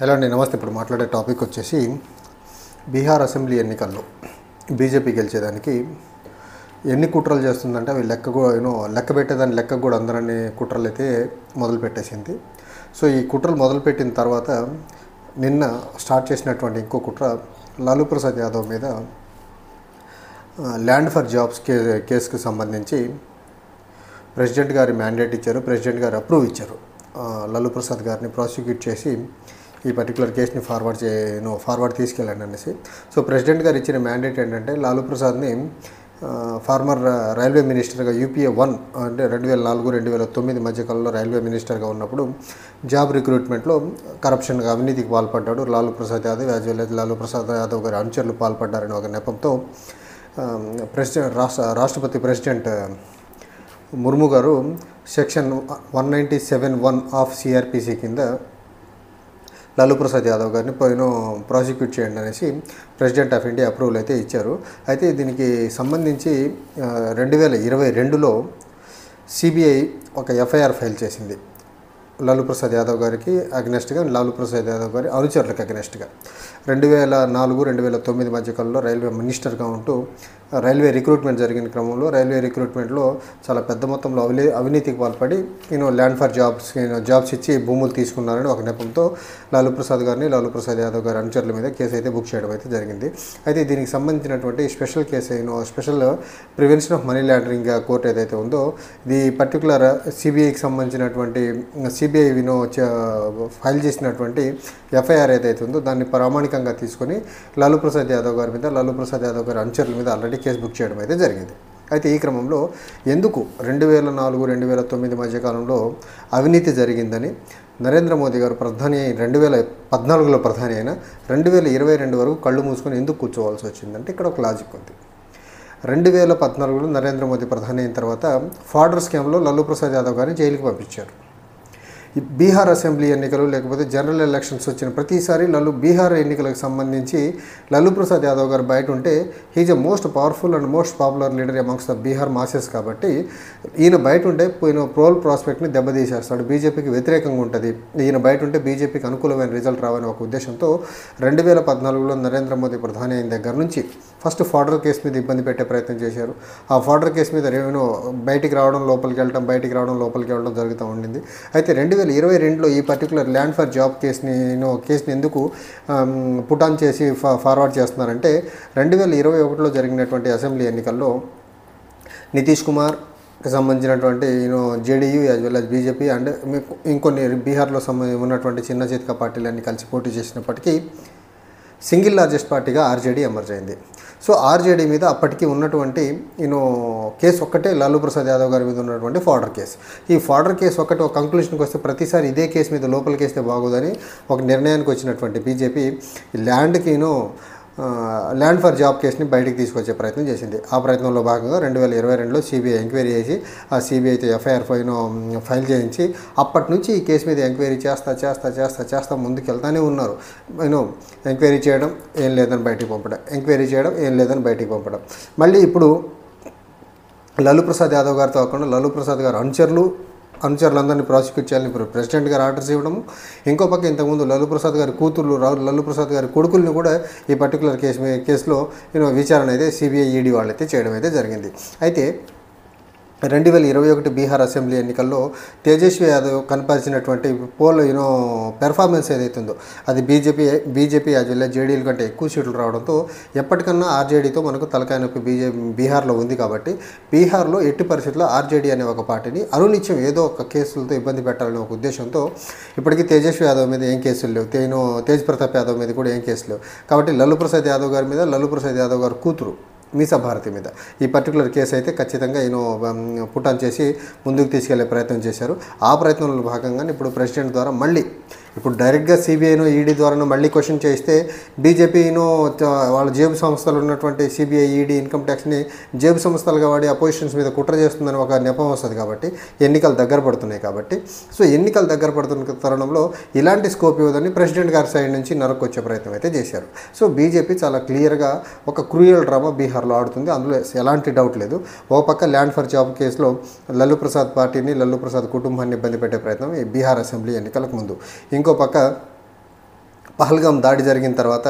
Hello అండి, నమస్తే. ఇప్పుడు మాట్లాడే టాపిక్ వచ్చేసి బీహార్ అసెంబ్లీ ఎన్నికల్లో బీజేపీ గెలిచేదానికి ఎన్ని కుట్రలు చేస్తుందంటే అవి లెక్క పెట్టేదాన్ని లెక్క కూడా అందరని కుట్రలు అయితే మొదలు పెట్టేసింది. సో ఈ కుట్రలు మొదలుపెట్టిన తర్వాత నిన్న స్టార్ట్ చేసినటువంటి ఇంకో కుట్ర లాలూ ప్రసాద్ యాదవ్ మీద ల్యాండ్ ఫర్ జాబ్స్ కేసుకు సంబంధించి ప్రెసిడెంట్ గారి మ్యాండేట్ ఇచ్చారు, ప్రెసిడెంట్ గారు అప్రూవ్ ఇచ్చారు. లాలూ ప్రసాద్ గారిని ప్రాసిక్యూట్ చేసి ఈ పర్టికులర్ కేసుని ఫార్వర్డ్ తీసుకెళ్ళండి అనేసి. సో ప్రెసిడెంట్ గారు ఇచ్చిన మ్యాండేట్ ఏంటంటే లాలూ ప్రసాద్ని ఫార్మర్ రైల్వే మినిస్టర్గా UPA 1 అంటే 2004-2009 మధ్యకాలంలో రైల్వే మినిస్టర్గా ఉన్నప్పుడు జాబ్ రిక్రూట్మెంట్లో కరప్షన్గా అవినీతికి పాల్పడ్డాడు Lalu Prasad Yadav. As well as Lalu Prasad Yadav గారి అనుచరులు పాల్పడ్డారని ఒక నెపంతో రాష్ట్రపతి ప్రెసిడెంట్ ముర్ము గారు సెక్షన్ 197(1) ఆఫ్ CRPC కింద లాలూ ప్రసాద్ యాదవ్ గారిని ప్రాసిక్యూట్ చేయండి అనేసి ప్రెసిడెంట్ ఆఫ్ ఇండియా అప్రూవల్ అయితే ఇచ్చారు. అయితే దీనికి సంబంధించి 2022లో CBI ఒక FIR ఫైల్ చేసింది లాలూ ప్రసాద్ యాదవ్ గారికి అగెనెస్ట్గా, లాలూ ప్రసాద్ యాదవ్ గారి అనుచరులకు అగెనెస్ట్గా. 2004-2009 మధ్యకాలంలో రైల్వే మినిస్టర్గా ఉంటూ రైల్వే రిక్రూట్మెంట్ జరిగిన క్రమంలో రైల్వే రిక్రూట్మెంట్లో చాలా పెద్ద మొత్తంలో అవినీతికి పాల్పడి ల్యాండ్ ఫర్ జాబ్స్ ఇచ్చి భూములు తీసుకున్నారని ఒక నెపంతో లాలూ ప్రసాద్ గారిని, లాలూ ప్రసాద్ యాదవ్ గారి అనుచరుల మీద కేసు అయితే బుక్ చేయడం అయితే జరిగింది. అయితే దీనికి సంబంధించినటువంటి special case special prevention of money laundering court ఏదైతే ఉందో ఇది పర్టికులర్ CBIకి సంబంధించినటువంటి CBI ఫైల్ చేసినటువంటి FIR ఏదైతే ఉందో దాన్ని ప్రామాణికంగా తీసుకొని లాలూ ప్రసాద్ యాదవ్ గారి మీద, లాలూ ప్రసాద్ యాదవ్ గారి అనుచరుల మీద ఆల్రెడీ కేసు బుక్ చేయడం అయితే జరిగింది. అయితే ఈ క్రమంలో ఎందుకు 2004-2009 మధ్యకాలంలో అవినీతి జరిగిందని నరేంద్ర మోదీ గారు 2014లో ప్రధాని అయినా 2022 వరకు కళ్ళు మూసుకొని ఎందుకు కూర్చోవాల్సి వచ్చిందంటే ఇక్కడ ఒక లాజిక్ ఉంది. 2014లో నరేంద్ర మోదీ ప్రధాని అయిన తర్వాత ఫాడర్ స్కామ్లో లాలూ ప్రసాద్ యాదవ్ గారిని జైలుకి పంపించారు. ఈ బీహార్ అసెంబ్లీ ఎన్నికలు లేకపోతే జనరల్ ఎలక్షన్స్ వచ్చిన ప్రతిసారి బీహార్ ఎన్నికలకు సంబంధించి లాలూ ప్రసాద్ యాదవ్ గారు బయట ఉంటే he's a most powerful and most popular leader amongst the Bihar masses. కాబట్టి ఈయన బయట ఉంటే పోల్ ప్రాస్పెక్ట్ని దెబ్బతీసేస్తాడు, బీజేపీకి వ్యతిరేకంగా ఉంటుంది, ఈయన బయట ఉంటే బీజేపీకి అనుకూలమైన రిజల్ట్ రావని ఒక ఉద్దేశంతో 2014లో నరేంద్ర మోదీ ప్రధాని అయిన దగ్గర నుంచి ఫస్ట్ ఫాడర్ కేసు మీద ఇబ్బంది పెట్టే ప్రయత్నం చేశారు. ఆ ఫాడర్ కేసు మీద బయటికి రావడం లోపలికి వెళ్ళడం జరుగుతూ ఉండింది. అయితే 2022లో ఈ పర్టికులర్ ల్యాండ్ ఫర్ జాబ్ కేసుని ఎందుకు పుటాన్ చేసి ఫార్వర్డ్ చేస్తున్నారంటే 2021లో జరిగినటువంటి అసెంబ్లీ ఎన్నికల్లో నితీష్ కుమార్ సంబంధించినటువంటి JDU as well as BJP and ఇంకొన్ని బీహార్లో ఉన్నటువంటి చిన్న చితక పార్టీలన్నీ కలిసి పోటీ చేసినప్పటికీ సింగిల్ లార్జెస్ట్ పార్టీగా RJD ఎమర్జ్ అయింది. సో RJD మీద అప్పటికి ఉన్నటువంటి కేసు ఒక్కటే లాలూ ప్రసాద్ యాదవ్ గారి మీద ఉన్నటువంటి ఫాడర్ కేసు. ఈ ఫాడర్ కేసు ఒక్కటే ఒక కంక్లూషన్కి వస్తే ప్రతిసారి ఇదే కేసు మీద లోపలికి వేస్తే బాగోదని ఒక నిర్ణయానికి వచ్చినటువంటి బీజేపీ ల్యాండ్ ఫర్ జాబ్ కేసుని బయటికి తీసుకొచ్చే ప్రయత్నం చేసింది. ఆ ప్రయత్నంలో భాగంగా 2022లో CBI ఎంక్వైరీ చేసి ఆ CBI అయితే FIR ఫైల్ చేయించి అప్పటి నుంచి ఈ కేసు మీద ఎంక్వైరీ చేస్తా ముందుకు వెళ్తానే ఉన్నారు. ఎంక్వైరీ చేయడం ఏం లేదని బయటికి పంపడం, మళ్ళీ ఇప్పుడు లాలూ ప్రసాద్ యాదవ్ గారితో కాకుండా లాలూ ప్రసాద్ గారు అనుచరులందరినీ ప్రాసిక్యూట్ చేయాలని ఇప్పుడు ప్రెసిడెంట్ గారు ఆర్డర్స్ ఇవ్వడము. ఇంకో పక్క ఇంతకుముందు లాలూ ప్రసాద్ గారి కూతుర్లు లాలూ ప్రసాద్ గారి కొడుకుల్ని కూడా ఈ పర్టికులర్ కేసులో విచారణ అయితే CBI ED వాళ్ళైతే చేయడం అయితే జరిగింది. అయితే 2021 బీహార్ అసెంబ్లీ ఎన్నికల్లో తేజస్వి యాదవ్ కనపరిచినటువంటి పెర్ఫార్మెన్స్ ఏదైతే ఉందో అది బీజేపీ యాజ్ వెల్ JDL కంటే ఎక్కువ సీట్లు రావడంతో ఎప్పటికన్నా RJDతో మనకు తలకాయ నొప్పి బీహార్లో ఉంది. కాబట్టి బీహార్లో ఎట్టి పరిస్థితుల్లో RJD అనే ఒక పార్టీని అనునిత్యం ఏదో ఒక కేసులతో ఇబ్బంది పెట్టాలనే ఒక ఉద్దేశంతో ఇప్పటికీ తేజస్వి యాదవ్ మీద ఏం కేసులు లేవు, తేజ్ ప్రతాప్ యాదవ్ మీద కూడా ఏం కేసులు లేవు. కాబట్టి లాలూ ప్రసాద్ యాదవ్ గారి మీద, లాలూ ప్రసాద్ యాదవ్ గారి కూతురు మీసా భారతి మీద ఈ పర్టికులర్ కేసు అయితే ఖచ్చితంగా పుటాన్ చేసి ముందుకు తీసుకెళ్లే ప్రయత్నం చేశారు. ఆ ప్రయత్నంలో భాగంగానే ఇప్పుడు ప్రెసిడెంట్ ద్వారా మళ్ళీ ఇప్పుడు డైరెక్ట్గా CBIనో ED ద్వారా మళ్ళీ క్వశ్చన్ చేస్తే బీజేపీనో వాళ్ళ జేబు సంస్థలు ఉన్నటువంటి CBI ED ఇన్కమ్ ట్యాక్స్ని జేబు సంస్థలుగా వాడి అపోజిషన్స్ మీద కుట్ర చేస్తుందని ఒక నెపం వస్తుంది. కాబట్టి ఎన్నికలు దగ్గర పడుతున్నాయి కాబట్టి ఎన్నికలు దగ్గర పడుతున్న తరుణంలో ఇలాంటి స్కోప్ ఇవ్వదని ప్రెసిడెంట్ గారి సైడ్ నుంచి నరకొచ్చే ప్రయత్నం అయితే చేశారు. బీజేపీ చాలా క్లియర్గా ఒక క్రూయల్ డ్రామా బీహార్లో ఆడుతుంది, అందులో ఎలాంటి డౌట్ లేదు. ఒక పక్క ల్యాండ్ ఫర్ జాబ్ కేసులో లాలూ ప్రసాద్ పార్టీని, లాలూ ప్రసాద్ కుటుంబాన్ని ఇబ్బంది పెట్టే ప్రయత్నం ఈ బీహార్ అసెంబ్లీ ఎన్నికలకు ముందు. ఇంకో పక్క పహల్గామ్ దాడి జరిగిన తర్వాత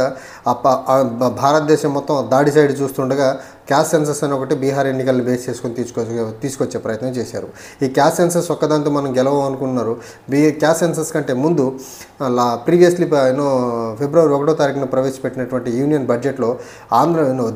భారతదేశం మొత్తం దాడి సైడ్ చూస్తుండగా క్యాస్ట్ సెన్సస్ అని ఒకటి బీహార్ ఎన్నికలను బేస్ చేసుకొని తీసుకొచ్చే ప్రయత్నం చేశారు. ఈ క్యాస్ట్ సెన్సస్ ఒక్కదాంతో మనం గెలవం అనుకున్నారు. క్యాస్ట్ సెన్సస్ కంటే ముందు ప్రీవియస్లీ ఫిబ్రవరి 1వ తారీఖున ప్రవేశపెట్టినటువంటి యూనియన్ బడ్జెట్లో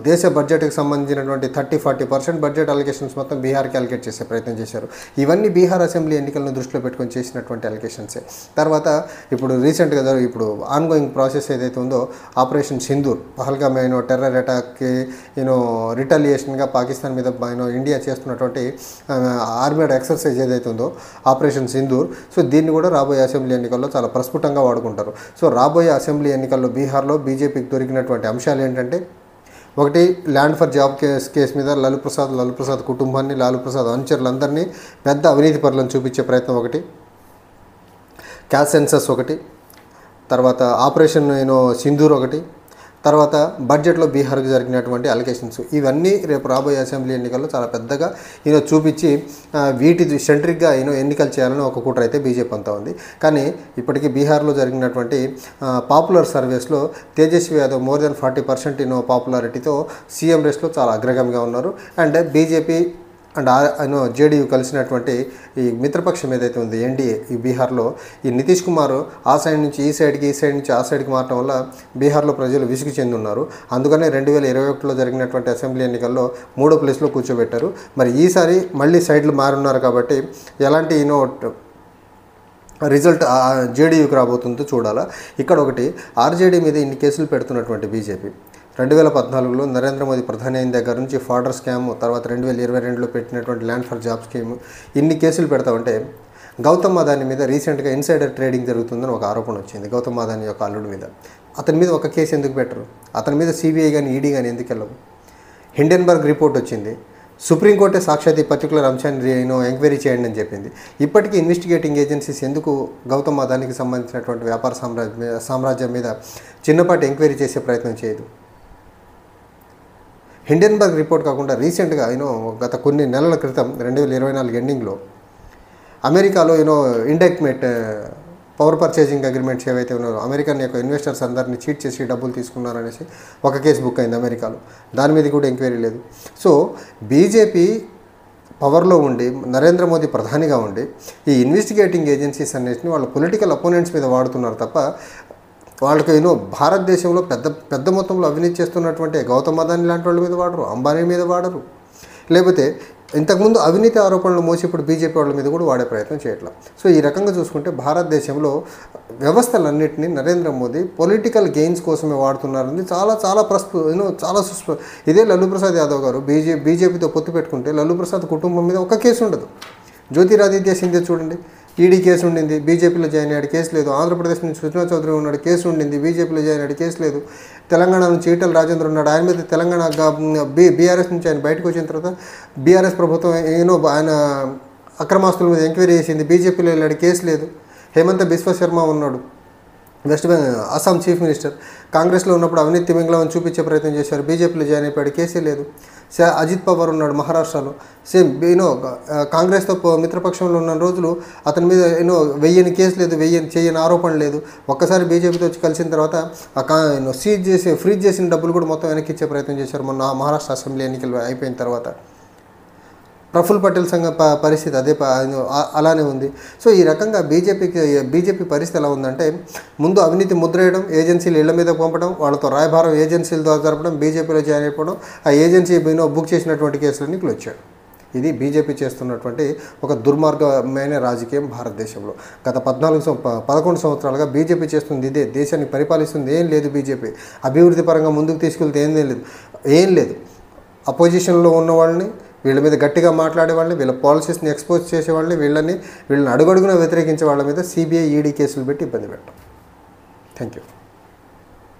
దేశ బడ్జెట్కి సంబంధించినటువంటి 30-40% బడ్జెట్ అలిగేషన్స్ మొత్తం బీహార్కి అలికేట్ చేసే ప్రయత్నం చేశారు. ఇవన్నీ బీహార్ అసెంబ్లీ ఎన్నికలను దృష్టిలో పెట్టుకొని చేసినటువంటి అలిగేషన్సే. తర్వాత ఇప్పుడు రీసెంట్గా ఇప్పుడు ఆన్గోయింగ్ ప్రాసెస్ ఏదైతే ఉందో ఆపరేషన్ సింధూర్, పహల్గామ్ టెర్రర్ అటాక్కి రిటాలియేషన్గా పాకిస్తాన్ మీద ఇండియా చేస్తున్నటువంటి ఆర్మీడ్ ఎక్సర్సైజ్ ఏదైతే ఉందో ఆపరేషన్ సింధూర్, సో దీన్ని కూడా రాబోయే అసెంబ్లీ ఎన్నికల్లో చాలా ప్రస్ఫుటంగా వాడుకుంటారు. సో రాబోయే అసెంబ్లీ ఎన్నికల్లో బీహార్లో బీజేపీకి దొరికినటువంటి అంశాలు ఏంటంటే, ఒకటి ల్యాండ్ ఫర్ జాబ్ కేసు మీద లాలూ ప్రసాద్ కుటుంబాన్ని, లాలూ ప్రసాద్ అనుచరులందరినీ పెద్ద అవినీతి పరులను చూపించే ప్రయత్నం ఒకటి, క్యాస్ట్ సెన్సస్ ఒకటి, తర్వాత ఆపరేషన్ సింధూర్ ఒకటి, తర్వాత బడ్జెట్లో బీహార్కి జరిగినటువంటి అలిగేషన్స్, ఇవన్నీ రేపు రాబోయే అసెంబ్లీ ఎన్నికల్లో చాలా పెద్దగా చూపించి వీటి సెంట్రిక్గా ఎన్నికలు చేయాలని ఒక కుట్ర అయితే బీజేపీ అంతా ఉంది. కానీ ఇప్పటికీ బీహార్లో జరిగినటువంటి పాపులర్ సర్వేస్లో తేజస్వి యాదవ్ మోర్ దెన్ 40% పాపులారిటీతో సీఎం రేస్లో చాలా అగ్రగామిగా ఉన్నారు. అండ్ బీజేపీ అండ్ జేడీయూ కలిసినటువంటి ఈ మిత్రపక్షం ఏదైతే ఉంది ఎన్డీఏ ఈ బీహార్లో, ఈ నితీష్ కుమార్ ఆ సైడ్ నుంచి ఈ సైడ్కి, ఈ సైడ్ నుంచి ఆ సైడ్కి మారడం వల్ల బీహార్లో ప్రజలు విసుగు చెందున్నారు. అందుకనే 2021లో జరిగినటువంటి అసెంబ్లీ ఎన్నికల్లో 3వ ప్లేస్లో కూర్చోబెట్టారు. మరి ఈసారి మళ్ళీ సైడ్లు మారున్నారు కాబట్టి ఎలాంటి రిజల్ట్ జేడీయూకి రాబోతుందో చూడాలా. ఇక్కడ ఒకటి, ఆర్జేడీ మీద ఇన్ని కేసులు పెడుతున్నటువంటి బీజేపీ 2014లో నరేంద్ర మోదీ ప్రధాని అయిన దగ్గర నుంచి ఫాడర్ స్కామ్, తర్వాత 2022లో పెట్టినటువంటి ల్యాండ్ ఫర్ జాబ్ స్కీమ్, ఇన్ని కేసులు పెడతామంటే గౌతమ్ అదానీ మీద రీసెంట్గా ఇన్సైడర్ ట్రేడింగ్ జరుగుతుందని ఒక ఆరోపణ వచ్చింది గౌతమ్ అదానీ యొక్క అల్లుడి మీద. అతని మీద ఒక కేసు ఎందుకు పెట్టరు? అతని మీద సిబిఐ కానీ ఈడీ కానీ ఎందుకు వెళ్ళవు? హిండెన్బర్గ్ రిపోర్ట్ వచ్చింది, సుప్రీంకోర్టే సాక్షాత్ ఈ పర్టికులర్ అంశాన్ని ఎంక్వైరీ చేయండి అని చెప్పింది. ఇప్పటికీ ఇన్వెస్టిగేటింగ్ ఏజెన్సీస్ ఎందుకు గౌతమ్ అదానీకి సంబంధించినటువంటి వ్యాపార సామ్రాజ్యం మీద చిన్నపాటి ఎంక్వైరీ చేసే ప్రయత్నం చేయదు? హిండెన్బర్గ్ రిపోర్ట్ కాకుండా రీసెంట్గా గత కొన్ని నెలల క్రితం 2024 ఎండింగ్లో అమెరికాలో ఇండైట్మెంట్ పవర్ పర్చేజింగ్ అగ్రిమెంట్స్ ఏవైతే ఉన్నారో అమెరికన్ యొక్క ఇన్వెస్టర్స్ అందరినీ చీట్ చేసి డబ్బులు తీసుకున్నారనేసి ఒక కేసు బుక్ అయింది అమెరికాలో. దాని మీద కూడా ఎంక్వైరీ లేదు. సో బీజేపీ పవర్లో ఉండి నరేంద్ర మోదీ ప్రధానిగా ఉండి ఈ ఇన్వెస్టిగేటింగ్ ఏజెన్సీస్ అన్నిటిని వాళ్ళ పొలిటికల్ అపోనెంట్స్ మీద వాడుతున్నారు తప్ప వాళ్ళకి భారతదేశంలో పెద్ద మొత్తంలో అవినీతి చేస్తున్నటువంటి గౌతమ్ అదానీ లాంటి వాళ్ళ మీద వాడరు, అంబానీ మీద వాడరు, లేకపోతే ఇంతకుముందు అవినీతి ఆరోపణలు మోసి ఇప్పుడు బీజేపీ వాళ్ళ మీద కూడా వాడే ప్రయత్నం చేయట్లా. సో ఈ రకంగా చూసుకుంటే భారతదేశంలో వ్యవస్థలన్నింటినీ నరేంద్ర మోదీ పొలిటికల్ గెయిన్స్ కోసమే వాడుతున్నారని చాలా చాలా ఇదే లాలూ ప్రసాద్ యాదవ్ గారు బీజేపీతో పొత్తు పెట్టుకుంటే లాలూ ప్రసాద్ కుటుంబం మీద ఒక కేసు ఉండదు. జ్యోతిరాదిత్య సింధియా చూడండి, ఈడీ కేసు ఉండింది, బీజేపీలో జాయిన్ అయ్యాడు, కేసు లేదు. ఆంధ్రప్రదేశ్ నుంచి సుష్మా చౌదరి ఉన్నాడు, కేసు ఉండింది, బీజేపీలో జాయిన్ అయ్యాడు, కేసు లేదు. తెలంగాణ నుంచి ఈటల రాజేంద్ర ఉన్నాడు, ఆయన మీద తెలంగాణ బీఆర్ఎస్ నుంచి ఆయన బయటకు వచ్చిన తర్వాత బీఆర్ఎస్ ప్రభుత్వం ఆయన అక్రమాస్తుల మీద ఎంక్వైరీ చేసింది, బీజేపీలో వెళ్ళాడు, కేసు లేదు. హేమంత బిశ్వ శర్మ ఉన్నాడు, west Bengal Assam chief minister, కాంగ్రెస్లో ఉన్నప్పుడు అవినీతి తిమింగళం చూపించే ప్రయత్నం చేశారు, బీజేపీలో జాయిన్ అయిపోయాడు, కేసే లేదు. అజిత్ పవార్ ఉన్నాడు మహారాష్ట్రలో, సేమ్ కాంగ్రెస్తో మిత్రపక్షంలో ఉన్న రోజులు అతని మీద వెయ్యని కేసు లేదు, చేయని ఆరోపణ లేదు. ఒక్కసారి బీజేపీతో వచ్చి కలిసిన తర్వాత ఫ్రీజ్ చేసిన డబ్బులు కూడా మొత్తం వెనక్కి ఇచ్చే ప్రయత్నం చేశారు మొన్న మహారాష్ట్ర అసెంబ్లీ ఎన్నికలు అయిపోయిన తర్వాత. ప్రఫుల్ పటేల్ సంఘ పరిస్థితి అలానే ఉంది. సో ఈ రకంగా బీజేపీ పరిస్థితి ఎలా ఉందంటే, ముందు అవినీతి ముద్రేయడం, ఏజెన్సీలు ఇళ్ల మీద పంపడం, వాళ్ళతో రాయబారం ఏజెన్సీల ద్వారా జరపడం, బీజేపీలో జాయిన్ అయిపోవడం, ఆ ఏజెన్సీ బుక్ చేసినటువంటి కేసులన్నీ క్లోజ్ చేయడం. ఇది బీజేపీ చేస్తున్నటువంటి ఒక దుర్మార్గమైన రాజకీయం భారతదేశంలో. గత 11 సంవత్సరాలుగా బీజేపీ చేస్తుంది ఇదే. దేశాన్ని పరిపాలిస్తుంది ఏం లేదు. బీజేపీ అభివృద్ధి పరంగా ముందుకు తీసుకెళ్తే ఏం లేదు. అపోజిషన్లో ఉన్న వాళ్ళని, వీళ్ళ మీద గట్టిగా మాట్లాడే వాళ్ళని, వీళ్ళ పాలసీస్ని ఎక్స్పోజ్ చేసేవాళ్ళని, వీళ్ళని అడుగడుగున వ్యతిరేకించే వాళ్ళ మీద సిబిఐ ఈడీ కేసులు పెట్టి ఇబ్బంది పెట్టడం. Thank you.